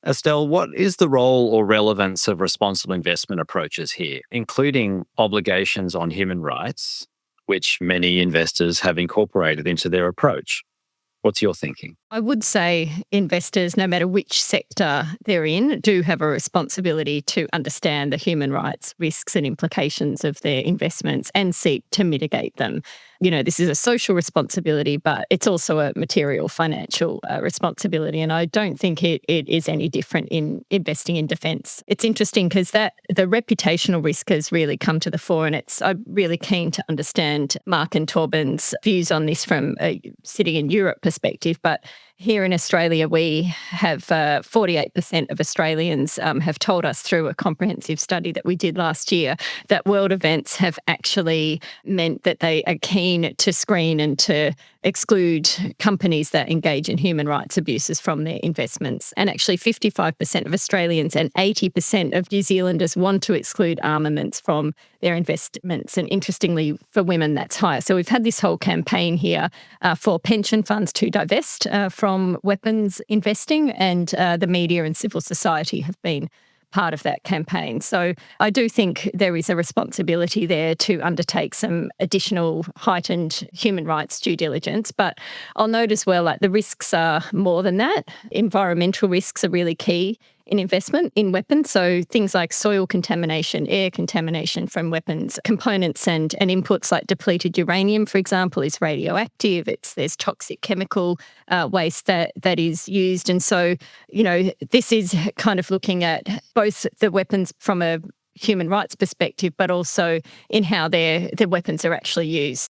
Estelle, what is the role or relevance of responsible investment approaches here, including obligations on human rights, which many investors have incorporated into their approach? What's your thinking? I would say investors, no matter which sector they're in, do have a responsibility to understand the human rights risks and implications of their investments and seek to mitigate them. This is a social responsibility, but it's also a material financial responsibility. And I don't think it is any different in investing in defence. It's interesting because the reputational risk has really come to the fore, and I'm really keen to understand Mark and Torben's views on this from a sitting in Europe perspective. But here in Australia, we have 48% of Australians have told us through a comprehensive study that we did last year that world events have actually meant that they are keen to screen and to exclude companies that engage in human rights abuses from their investments. And actually 55% of Australians and 80% of New Zealanders want to exclude armaments from their investments. And interestingly, for women, that's higher. So we've had this whole campaign here for pension funds to divest from weapons investing, and the media and civil society have been part of that campaign. So I do think there is a responsibility there to undertake some additional heightened human rights due diligence. But I'll note as well, the risks are more than that. Environmental risks are really key in investment in weapons. So things like soil contamination, air contamination from weapons components and inputs like depleted uranium, for example, is radioactive. There's toxic chemical waste that is used. And so, this is kind of looking at both the weapons from a human rights perspective, but also in how their weapons are actually used.